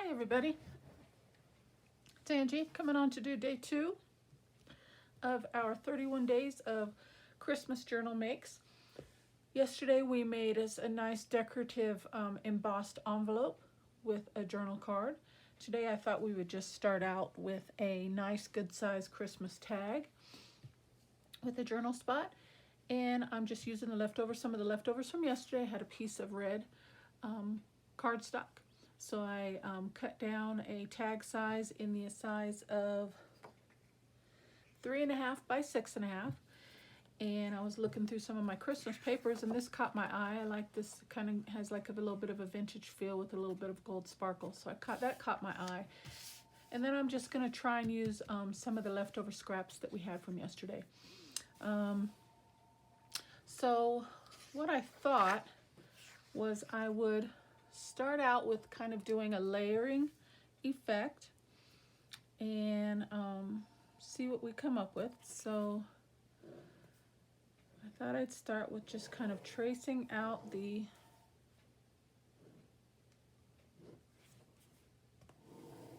Hi everybody, it's Angie coming on to do day 2 of our 31 days of Christmas journal makes. Yesterday we made us a nice decorative embossed envelope with a journal card. Today I thought we would just start out with a nice good size Christmas tag with a journal spot, and I'm just using some of the leftovers from yesterday. I had a piece of red cardstock. So I cut down a tag size in the size of 3.5 by 6.5, and I was looking through some of my Christmas papers and this caught my eye. I like this, kind of has like a little bit of a vintage feel with a little bit of gold sparkle, so that caught my eye. And then I'm just going to try and use some of the leftover scraps that we had from yesterday. So what I thought was I would start out with kind of doing a layering effect and see what we come up with. So I thought I'd start with just kind of tracing out the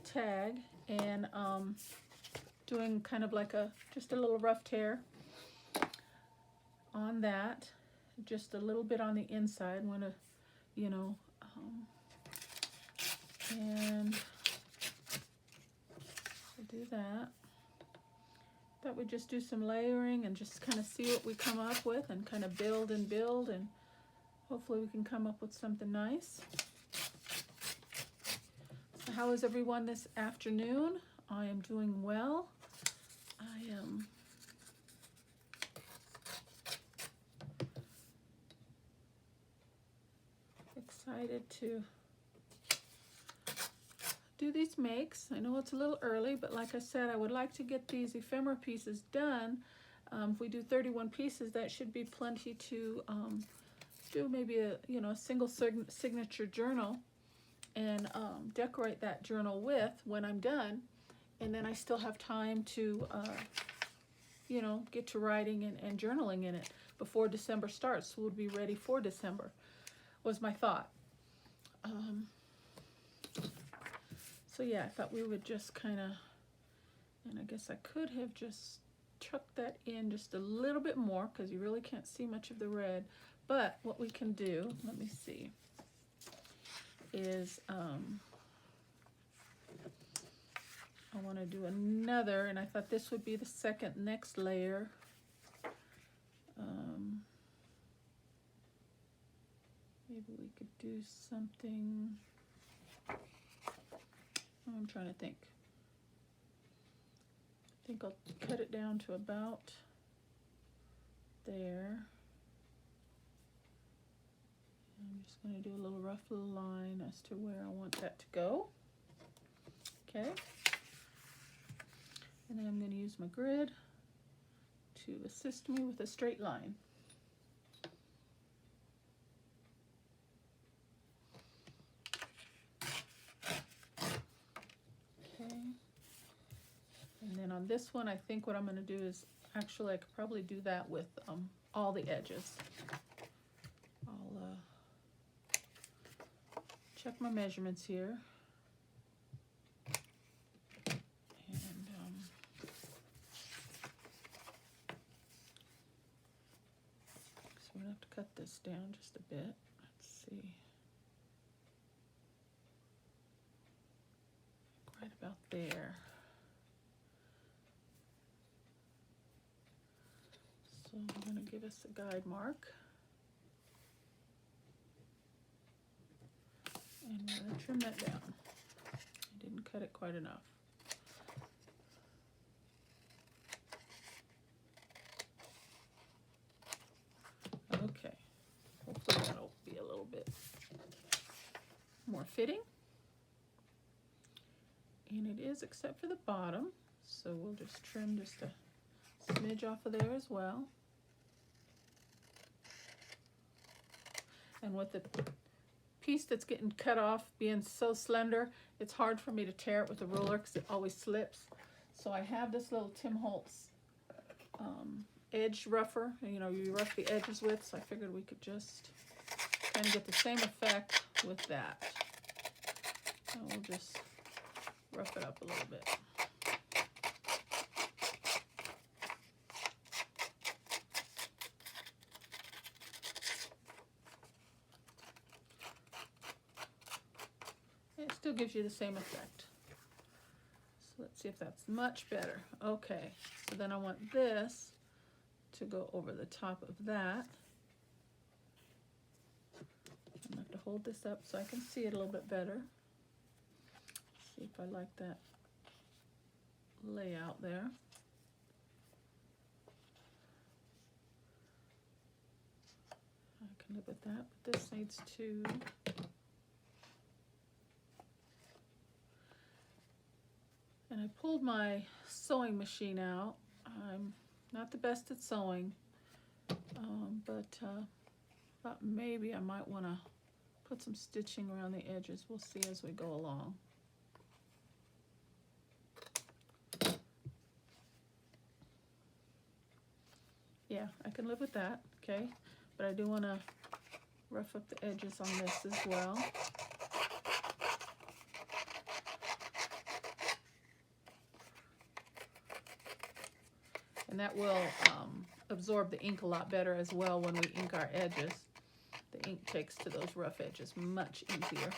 tag and doing kind of like just a little rough tear on that, just a little bit on the inside. Want to, and I'll do that. Thought we'd just do some layering and just kind of see what we come up with and kind of build and hopefully we can come up with something nice. So how is everyone this afternoon? I am doing well. I am excited to do these makes. I know it's a little early, but like I said, I would like to get these ephemera pieces done. If we do 31 pieces, that should be plenty to do maybe a single signature journal and decorate that journal with when I'm done. And then I still have time to get to writing and journaling in it before December starts, so we'll be ready for December, was my thought. So yeah, I thought we would just kind of, and I guess I could have just tucked that in just a little bit more because you really can't see much of the red. But what we can do, let me see, is I want to do another, and I thought this would be the next layer. Maybe we could do something. I'm trying to think. I think I'll cut it down to about there. I'm just going to do a little rough little line as to where I want that to go. Okay. And then I'm going to use my grid to assist me with a straight line. And then on this one, I think what I'm going to do is, actually I could probably do that with all the edges. I'll check my measurements here. And so we're going to have to cut this down just a bit. Let's see. Right about there. So I'm going to give us a guide mark. And we're going to trim that down. I didn't cut it quite enough. Okay. Hopefully that'll be a little bit more fitting. And it is, except for the bottom. So we'll just trim just a smidge off of there as well. And with the piece that's getting cut off being so slender, it's hard for me to tear it with a ruler because it always slips. So I have this little Tim Holtz edge rougher, you rough the edges with, so I figured we could just kind of get the same effect with that. And we'll just rough it up a little bit. It still gives you the same effect. So let's see if that's much better. Okay, so then I want this to go over the top of that. I'm going to have to hold this up so I can see it a little bit better. See if I like that layout there. I can live with that, but this needs to and I pulled my sewing machine out. I'm not the best at sewing, but thought maybe I might want to put some stitching around the edges. We'll see as we go along. Yeah, I can live with that, okay? But I do want to rough up the edges on this as well. And that will absorb the ink a lot better as well when we ink our edges. The ink takes to those rough edges much easier.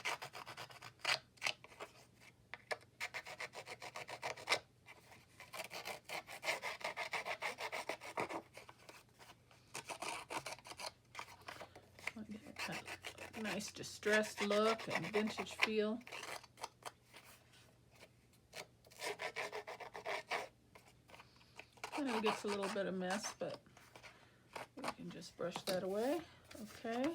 Get a nice distressed look and vintage feel. And it gets a little bit of mess, but we can just brush that away. Okay.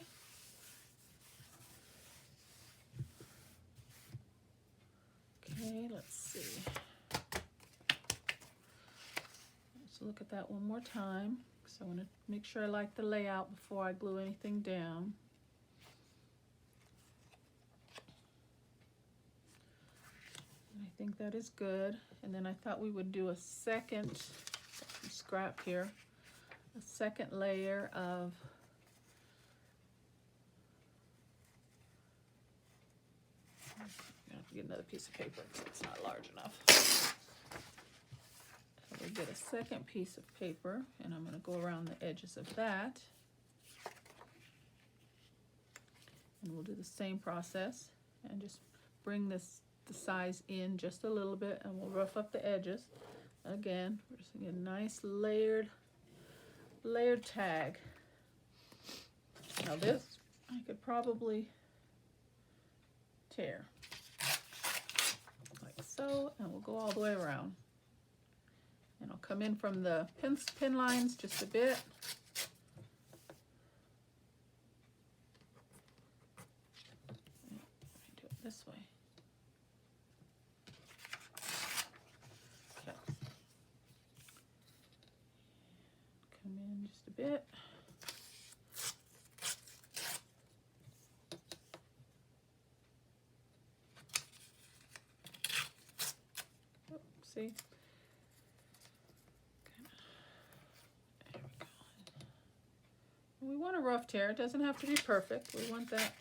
Okay, let's see. Let's look at that one more time. So I want to make sure I like the layout before I glue anything down. And I think that is good. And then I thought we would do a second scrap here, a second layer of I'm gonna have to get another piece of paper because it's not large enough. So we get a second piece of paper, and I'm going to go around the edges of that, and we'll do the same process and just bring the size in just a little bit, and we'll rough up the edges. Again, we're just going to get a nice layered tag. Now this I could probably tear like so, and we'll go all the way around. And I'll come in from the pin lines just a bit. Let me do it this way. Okay. Come in just a bit. Oh, see? We want a rough tear. It doesn't have to be perfect. We want that.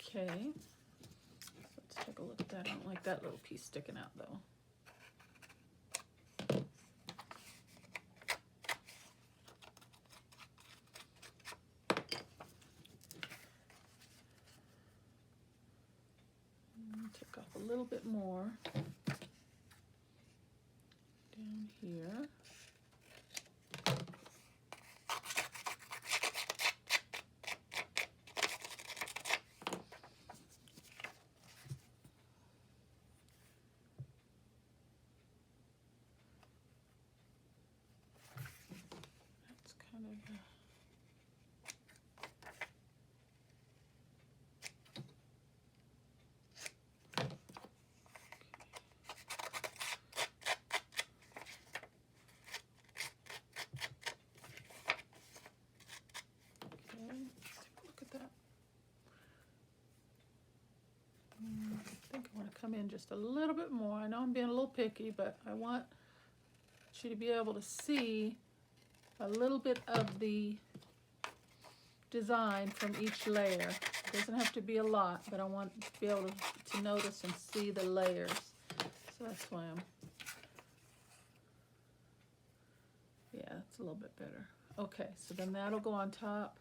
Okay. Let's take a look at that. I don't like that little piece sticking out though. Take off a little bit more down here. Come in just a little bit more. I know I'm being a little picky, but I want you to be able to see a little bit of the design from each layer. It doesn't have to be a lot, but I want to be able to notice and see the layers. So that's why I'm, yeah, that's a little bit better. Okay, so then that'll go on top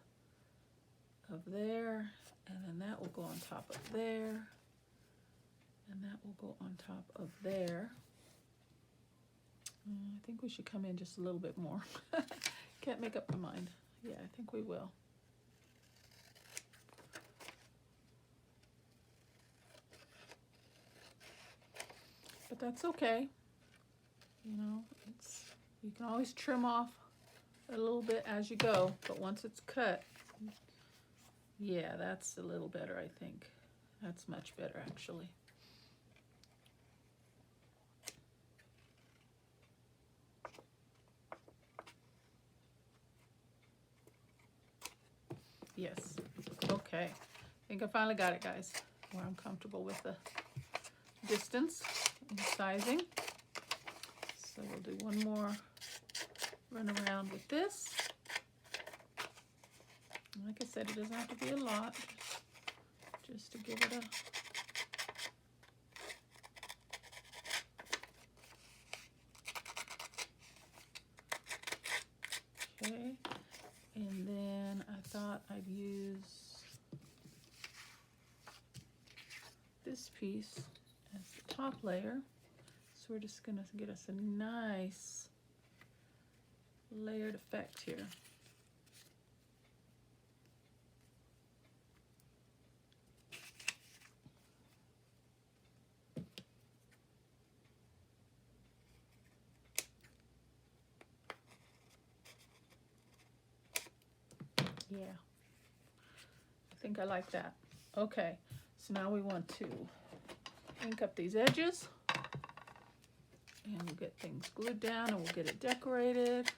of there, and then that will go on top of there, and that will go on top of there. I think we should come in just a little bit more. Can't make up my mind. Yeah, I think we will. But that's okay. You know, you can always trim off a little bit as you go, but once it's cut, yeah, that's a little better, I think. That's much better, actually. Yes. Okay. I think I finally got it, guys, where I'm comfortable with the distance and sizing. So we'll do one more run around with this. Like I said, it doesn't have to be a lot, just to give it a okay. And then I thought I'd use this piece as the top layer. So we're just gonna get us a nice layered effect here. Yeah, I think I like that. Okay, so now we want to ink up these edges, and we'll get things glued down, and we'll get it decorated,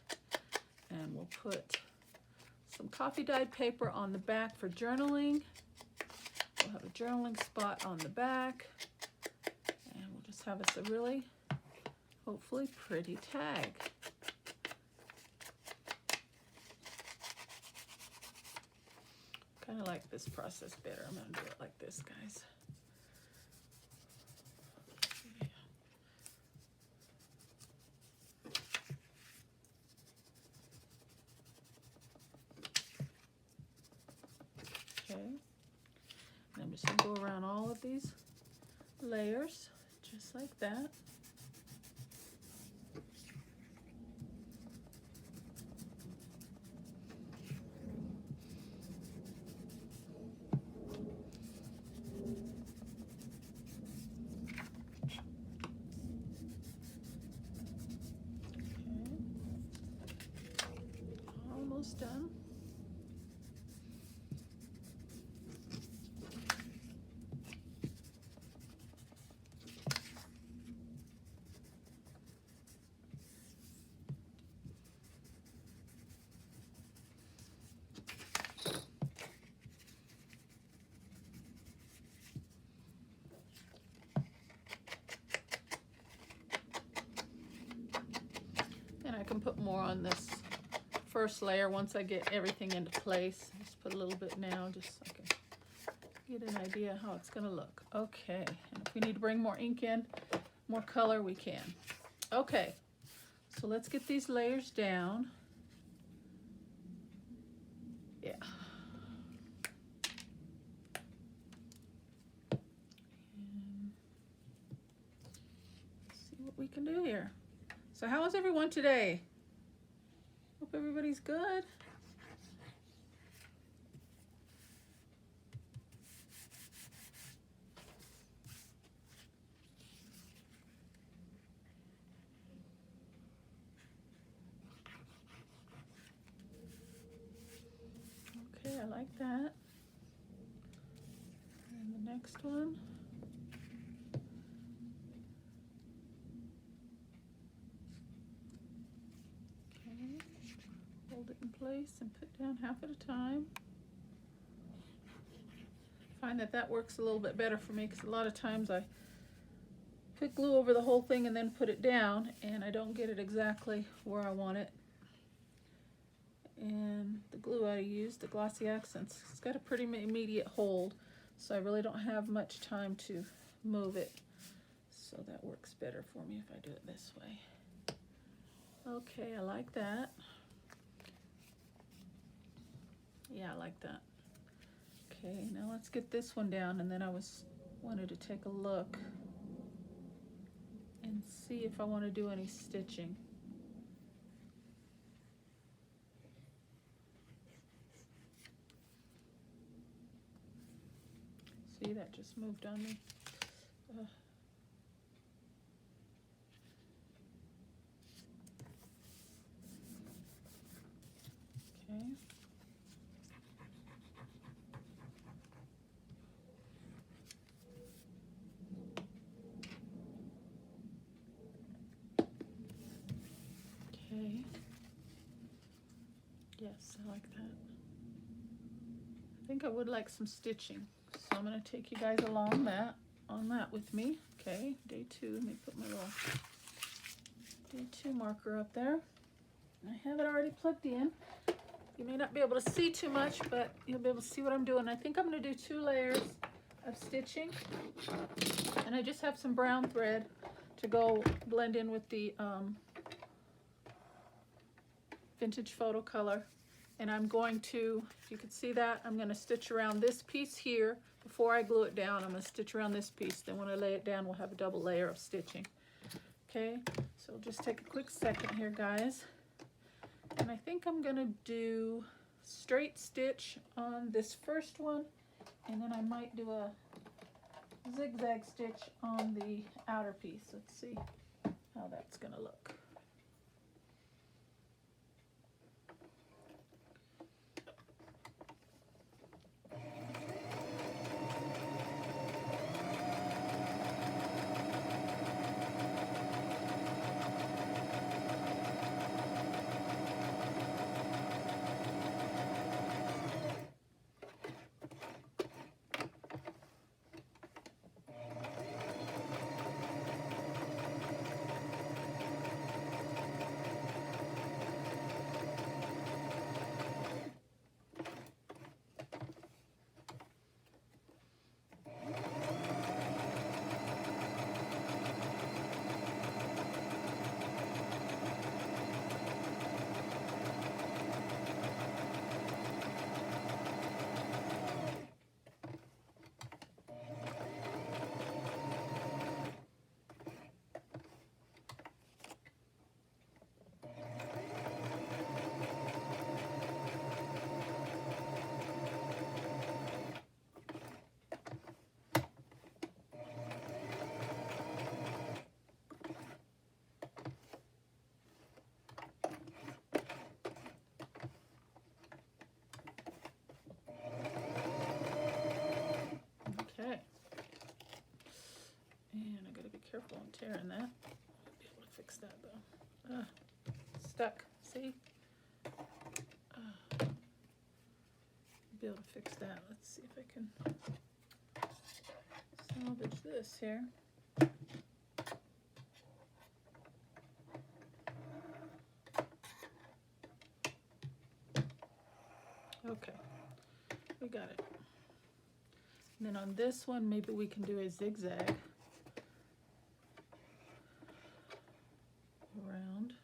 and we'll put some coffee dyed paper on the back for journaling. We'll have a journaling spot on the back, and we'll just have us a really, hopefully, pretty tag. Kind of like this process better. I'm going to do it like this, guys. Okay. And I'm just going to go around all of these layers, just like that. Almost done. And I can put more on this first layer once I get everything into place. Just put a little bit now, just so I can get an idea how it's going to look. Okay, and if we need to bring more ink in, more color, we can. Okay, so let's get these layers down. Yeah. And let's see what we can do here. So how is everyone today? Hope everybody's good. Okay, I like that. And the next one. Okay, hold it in place and put down half at a time. I find that works a little bit better for me because a lot of times I put glue over the whole thing and then put it down and I don't get it exactly where I want it. And the glue I used, the Glossy Accents, it's got a pretty immediate hold, so I really don't have much time to move it. So that works better for me if I do it this way. Okay, I like that. Yeah, I like that. Okay, now let's get this one down, and then I wanted to take a look and see if I want to do any stitching. See, that just moved on me. Okay. Okay. Yes, I like that. I think I would like some stitching, so I'm going to take you guys along on that with me. Okay, day 2. Let me put my little day 2 marker up there. I have it already plugged in. You may not be able to see too much, but you'll be able to see what I'm doing. I think I'm going to do 2 layers of stitching, and I just have some brown thread to go blend in with the Vintage Photo Color. And I'm going to, if you can see that, I'm going to stitch around this piece here before I glue it down. I'm going to stitch around this piece. Then when I lay it down, we'll have a double layer of stitching. Okay, so just take a quick second here, guys. And I think I'm going to do straight stitch on this first one, and then I might do a zigzag stitch on the outer piece. Let's see how that's going to look. Okay, and I gotta be careful on tearing that. I'll be able to fix that though. Stuck, see? Be able to fix that. Let's see if I can salvage this here. Okay, we got it. And then on this one, maybe we can do a zigzag around.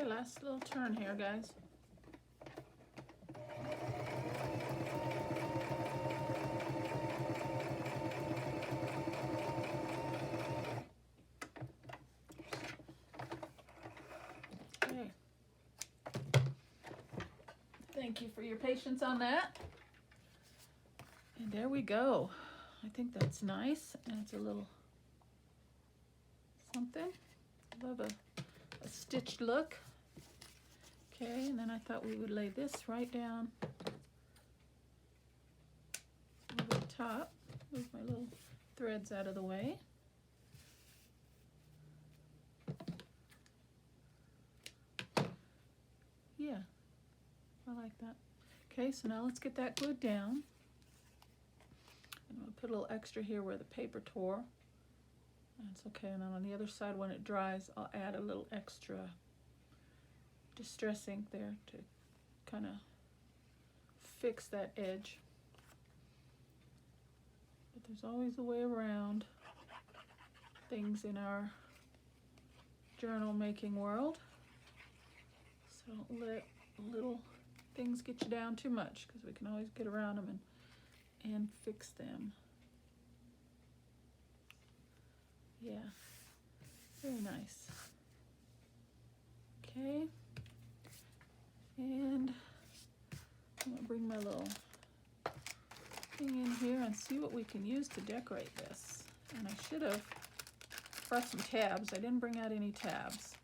Okay, last little turn here, guys. Okay. Thank you for your patience on that. And there we go. I think that's nice. And it's a little something. Love a stitched look. Okay, and then I thought we would lay this right down over the top. Move my little threads out of the way. Yeah, I like that. Okay, so now let's get that glued down. I'm going to put a little extra here where the paper tore. That's okay, and then on the other side when it dries, I'll add a little extra distress ink there to kind of fix that edge. But there's always a way around things in our journal making world. So don't let little things get you down too much, because we can always get around them and fix them. Yeah, very nice. Okay, and I'm gonna bring my little thing in here and see what we can use to decorate this. And I should have brought some tabs. I didn't bring out any tabs.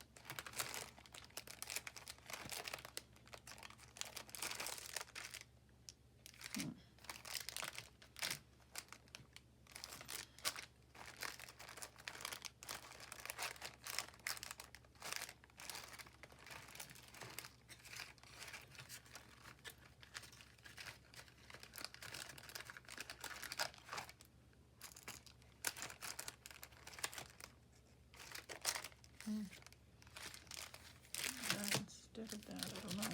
Instead of that, I don't know.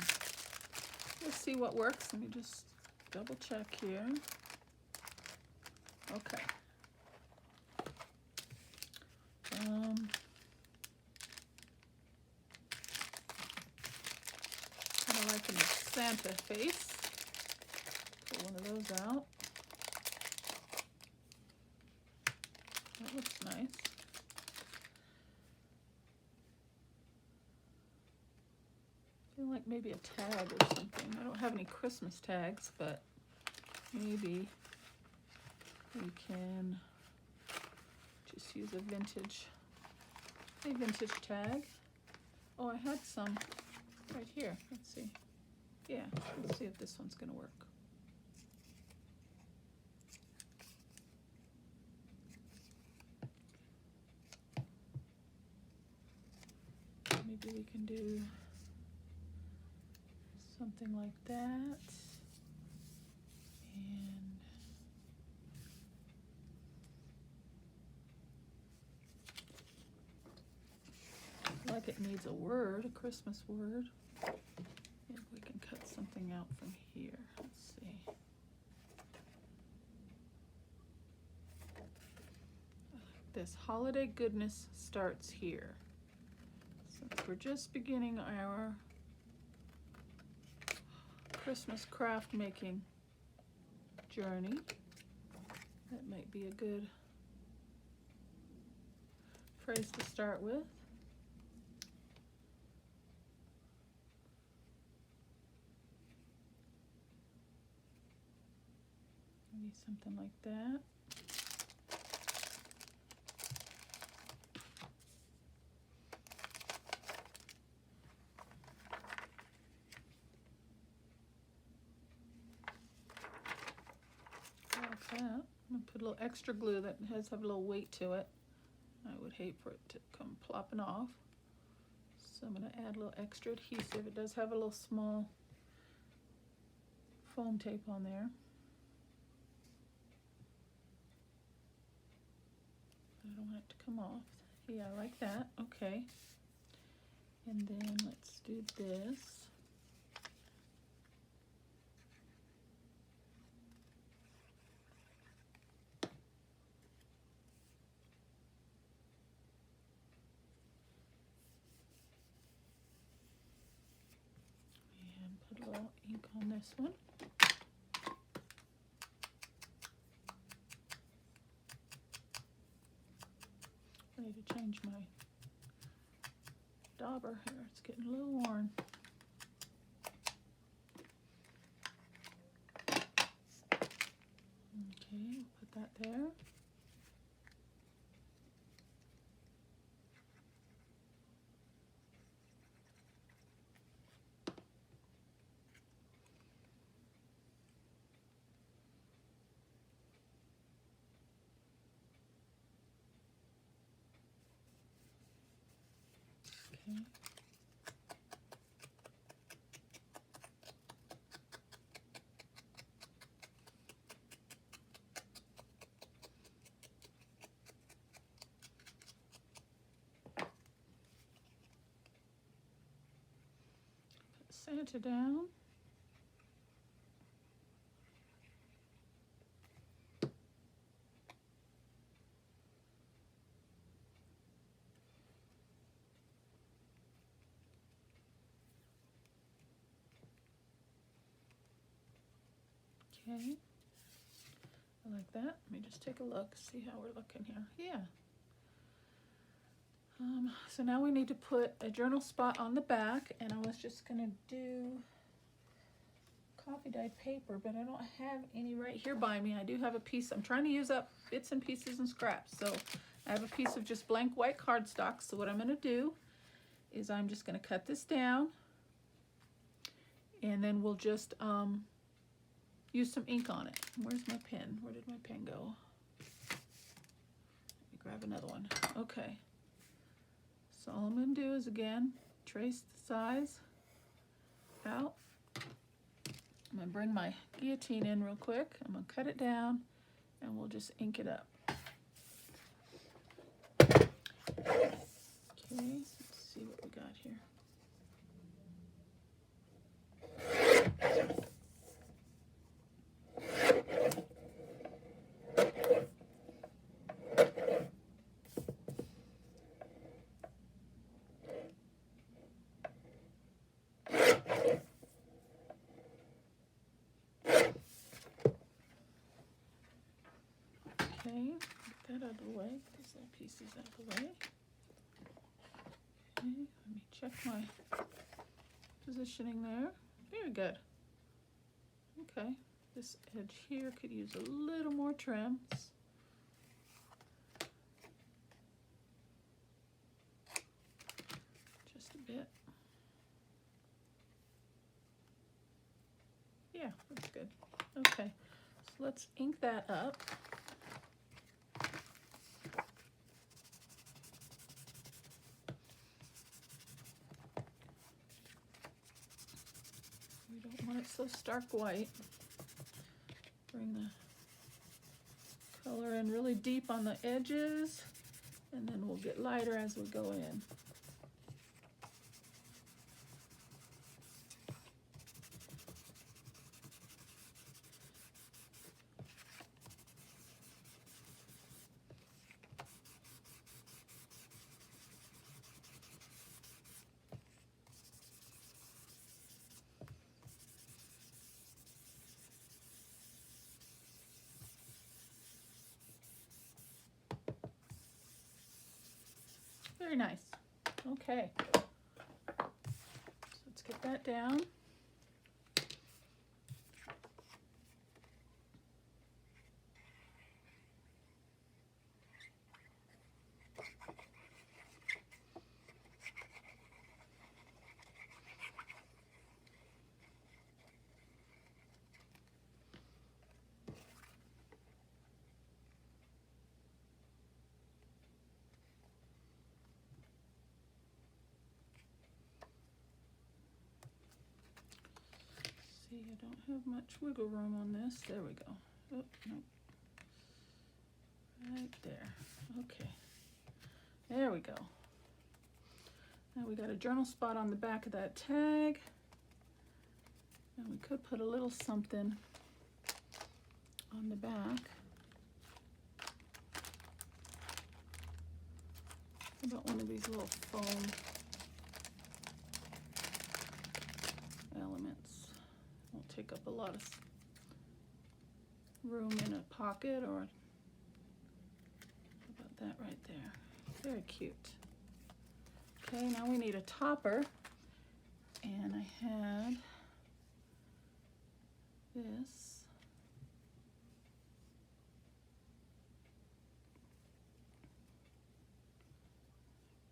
We'll see what works. Let me just double check here. Okay. Kind of like a Santa face. Pull one of those out. That looks nice. I feel like maybe a tag or something. I don't have any Christmas tags, but maybe we can just use a vintage tag. Oh, I had some right here. Let's see. Yeah, let's see if this one's gonna work. Maybe we can do something like that. And like it needs a word, a Christmas word. If we can cut something out from here. Let's see. This holiday goodness starts here. Since we're just beginning our Christmas craft making journey, that might be a good phrase to start with. Maybe something like that. Like that. I'm gonna put a little extra glue that has a little weight to it. I would hate for it to come plopping off. So I'm gonna add a little extra adhesive. It does have a little small foam tape on there. I don't want it to come off. Yeah, I like that. Okay. And then let's do this. put a little ink on this one. I need to change my dauber here. It's getting a little worn. Okay, put that there. Okay. Put Santa down. Okay, I like that. Let me just take a look, see how we're looking here. Yeah. So now we need to put a journal spot on the back, and I was just gonna do coffee dyed paper, but I don't have any right here by me. I do have a piece. I'm trying to use up bits and pieces and scraps. So I have a piece of just blank white cardstock. So what I'm gonna do is I'm just gonna cut this down, and then we'll just use some ink on it. Where's my pen? Where did my pen go? Let me grab another one. Okay. So all I'm going to do is, again, trace the size out. I'm going to bring my guillotine in real quick. I'm going to cut it down, and we'll just ink it up. Okay, let's see what we got here. Okay, get that out of the way. Get these little pieces out of the way. Okay, let me check my positioning there. Very good. Okay, this edge here could use a little more trim. Just a bit. Yeah, that's good. Okay, so let's ink that up. We don't want it so stark white. Bring the color in really deep on the edges, and then we'll get lighter as we go in. Very nice. Okay, so let's get that down. See, I don't have much wiggle room on this. There we go. Oh, no. Right there. Okay. There we go. Now we got a journal spot on the back of that tag. And we could put a little something on the back. How about one of these little foam elements? take up a lot of room in a pocket, or how about that right there? Very cute. Okay, now we need a topper, and I had this.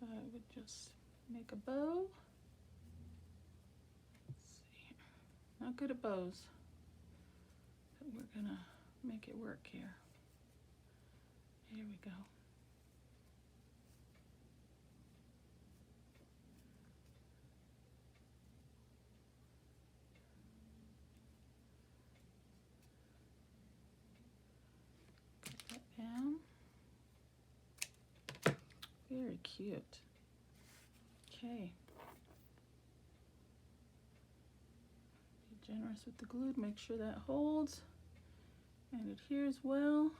I would just make a bow. Let's see here. Not good at bows, but we're gonna make it work here. Here we go. Put that down. Very cute. Okay. Be generous with the glue to make sure that holds and adheres well.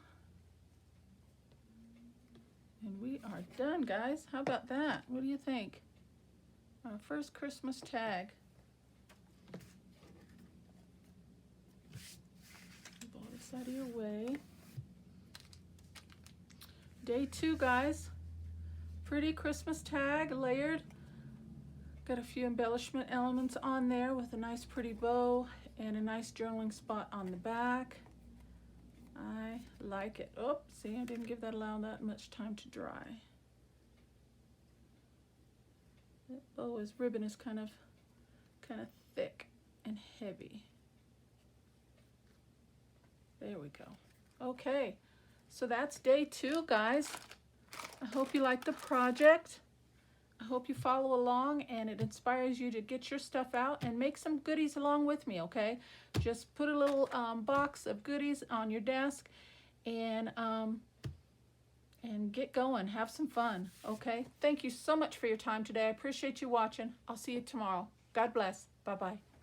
And we are done, guys. How about that? What do you think? Our first Christmas tag. Move all this out of your way. Day 2, guys. Pretty Christmas tag, layered. Got a few embellishment elements on there with a nice pretty bow and a nice journaling spot on the back. I like it. Oh, see, I didn't allow that much time to dry. That ribbon is kind of thick and heavy. There we go. Okay, so that's day 2, guys. I hope you like the project. I hope you follow along and it inspires you to get your stuff out and make some goodies along with me, okay? Just put a little box of goodies on your desk and get going. Have some fun, okay? Thank you so much for your time today. I appreciate you watching. I'll see you tomorrow. God bless. Bye-bye.